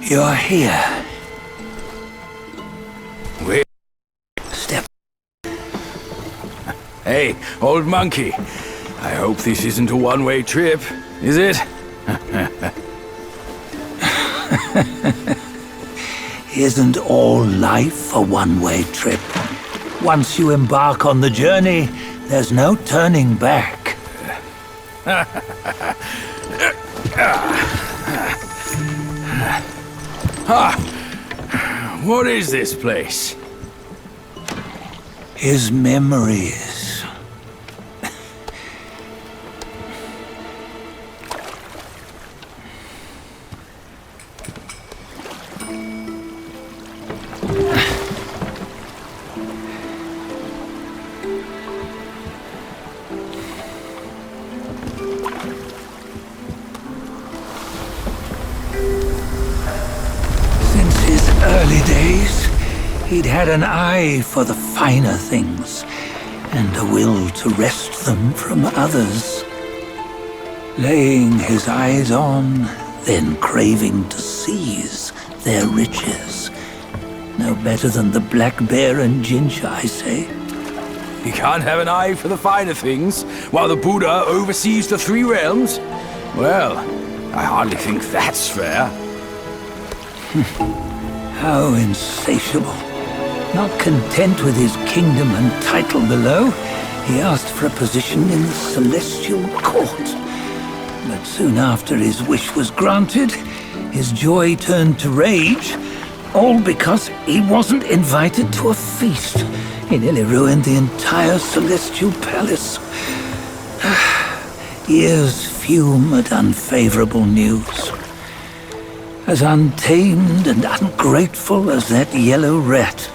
You're here. Wait. Step. Hey, old monkey. I hope this isn't a one-way trip, is it? Isn't all life a one-way trip? Once you embark on the journey, there's no turning back. What is this place? His memories. Since his early days, he'd had an eye for the finer things, and a will to wrest them from others. Laying his eyes on, then craving to seize their riches. No better than the black bear and Jinja, I say. You can't have an eye for the finer things, while the Buddha oversees the three realms? Well, I hardly think that's fair. How insatiable. Not content with his kingdom and title below, he asked for a position in the celestial court. But soon after his wish was granted, his joy turned to rage, all because he wasn't invited to a feast. He nearly ruined the entire celestial palace. Ears fume at unfavorable news. As untamed and ungrateful as that yellow rat.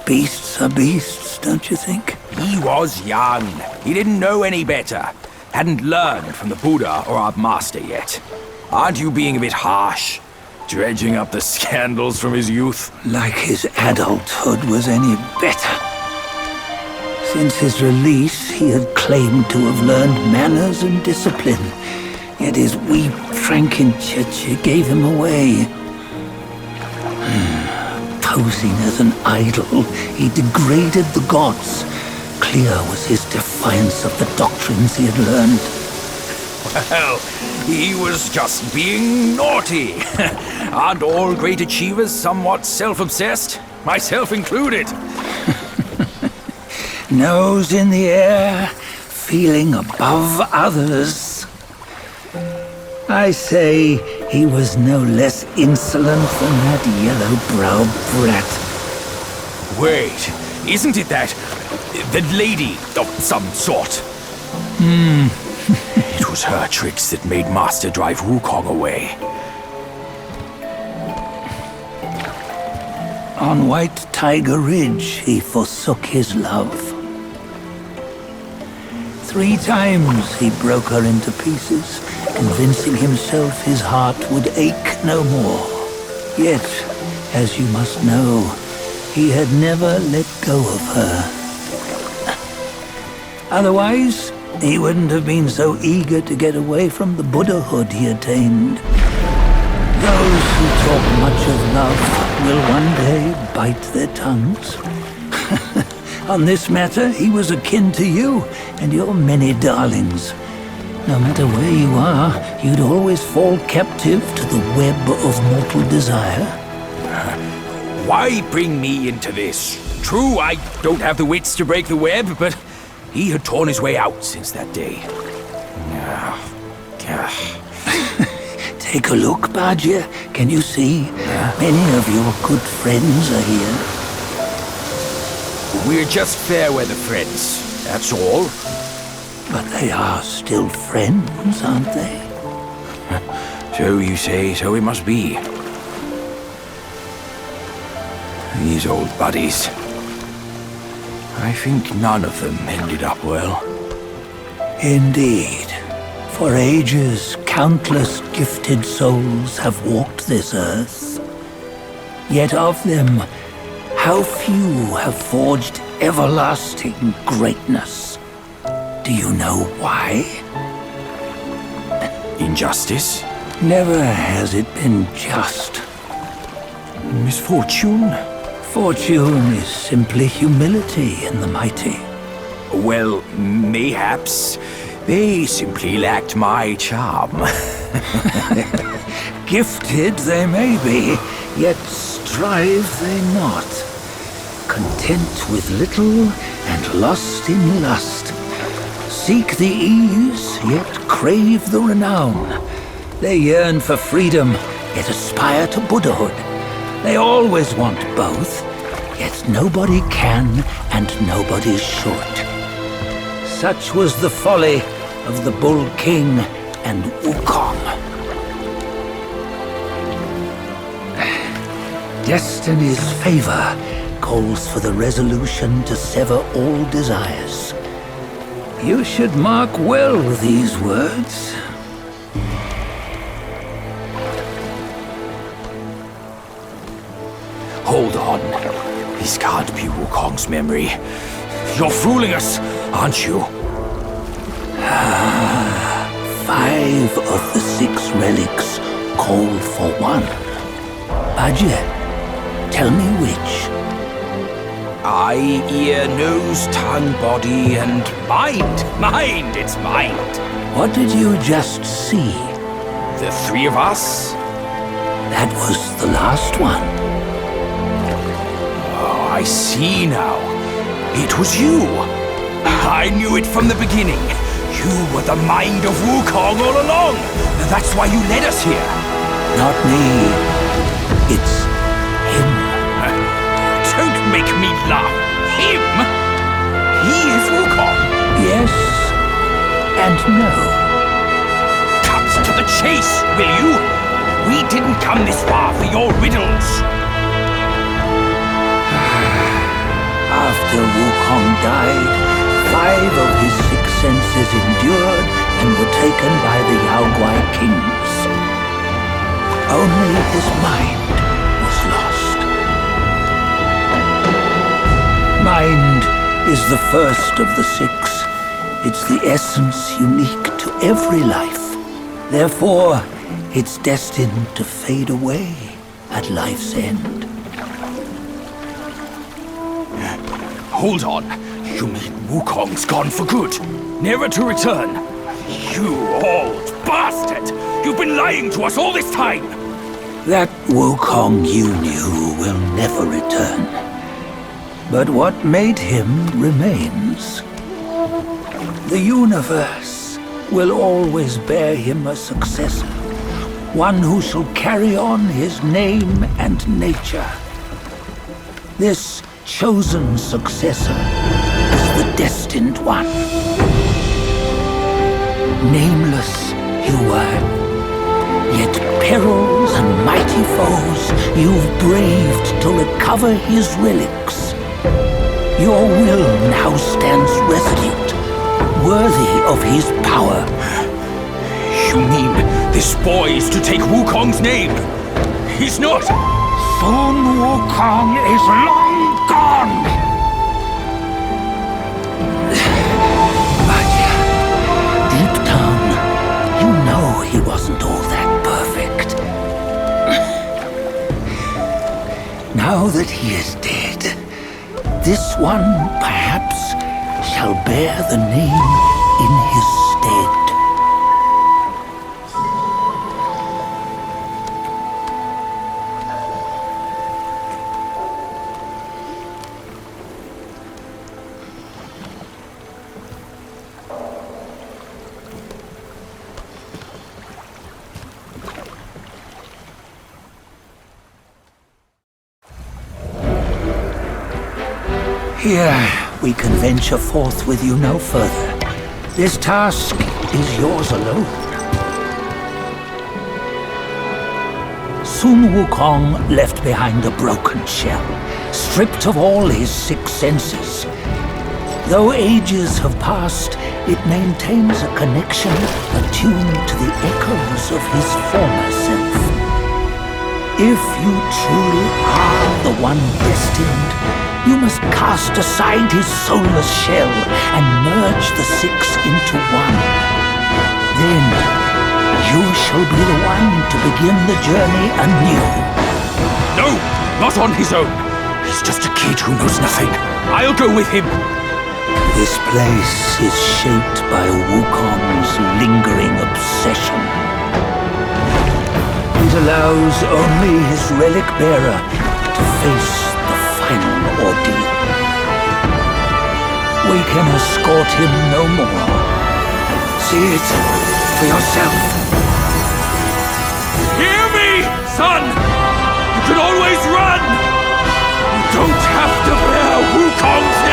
Beasts are beasts, don't you think? He was young. He didn't know any better. Hadn't learned from the Buddha or our master yet. Aren't you being a bit harsh? Dredging up the scandals from his youth? Like his adulthood was any better. Since his release, he had claimed to have learned manners and discipline. Yet his weak Frankenchurch gave him away. Posing as an idol, he degraded the gods. Clear was his defiance of the doctrines he had learned. Well, he was just being naughty. Aren't all great achievers somewhat self-obsessed? Myself included. Nose in the air, feeling above others. I say he was no less insolent than that yellow-browed brat. Wait, isn't it that lady of some sort? It was her tricks that made Master drive Wukong away. On White Tiger Ridge, he forsook his love. 3 times he broke her into pieces, convincing himself his heart would ache no more. Yet, as you must know, he had never let go of her. Otherwise, he wouldn't have been so eager to get away from the Buddhahood he attained. Those who talk much of love will one day bite their tongues. On this matter, he was akin to you and your many darlings. No matter where you are, you'd always fall captive to the web of mortal desire. Why bring me into this? True, I don't have the wits to break the web, but he had torn his way out since that day. Take a look, Bajia. Can you see? Many of your good friends are here. We're just fair weather friends, that's all. But they are still friends, aren't they? So you say, so it must be. These old buddies. I think none of them ended up well. Indeed. For ages, countless gifted souls have walked this earth. Yet of them, how few have forged everlasting greatness? Do you know why? Injustice? Never has it been just. Misfortune? Fortune is simply humility in the mighty. Well, mayhaps they simply lacked my charm. Gifted they may be, yet strive they not. Content with little and lost in lust. Seek the ease, yet crave the renown. They yearn for freedom, yet aspire to Buddhahood. They always want both, yet nobody can and nobody should. Such was the folly of the Bull King and Wukong. Destiny's favor calls for the resolution to sever all desires. You should mark well these words. Hold on. This can't be Wukong's memory. You're fooling us, aren't you? 5 of the 6 relics call for one. Bajie, tell me which. Eye, ear, nose, tongue, body, and mind. Mind, it's mind. What did you just see? The 3 of us? That was the last one. Oh, I see now. It was you. I knew it from the beginning. You were the mind of Wukong all along. That's why you led us here. Not me. It's him. Don't make me laugh. Him? He is Wukong. Yes and no. Cut to the chase, will you? We didn't come this far for your riddles. After Wukong died, 5 of his 6 senses endured and were taken by the Yaoguai kings. Only his mind was lost. Mind is the first of the 6. It's the essence unique to every life. Therefore, it's destined to fade away at life's end. Hold on. You mean Wukong's gone for good? Never to return? You old bastard! You've been lying to us all this time! That Wukong you knew will never return. But what made him remains. The universe will always bear him a successor. One who shall carry on his name and nature. This chosen successor is the destined one. Nameless you were, yet perils and mighty foes you've braved to recover his relics. Your will now stands resolute, worthy of his power. You mean this boy is to take Wukong's name? He's not! Sun Wukong is long gone! But deep down, you know he wasn't all that perfect. Now that he is dead, this one, perhaps, shall bear the name in his stead. Here, we can venture forth with you no further. This task is yours alone. Sun Wukong left behind a broken shell, stripped of all his 6 senses. Though ages have passed, it maintains a connection attuned to the echoes of his former self. If you truly are the one destined, you must cast aside his soulless shell and merge the 6 into one. Then you shall shall be the one to begin the journey anew. No, not on his own. He's just a kid who knows nothing. I'll go with him. This place is shaped by Wukong's lingering obsession. It allows only his relic bearer to face the final ordeal. We can escort him no more. See it for yourself. Hear me, son! You can always run! You don't have to bear Wukong's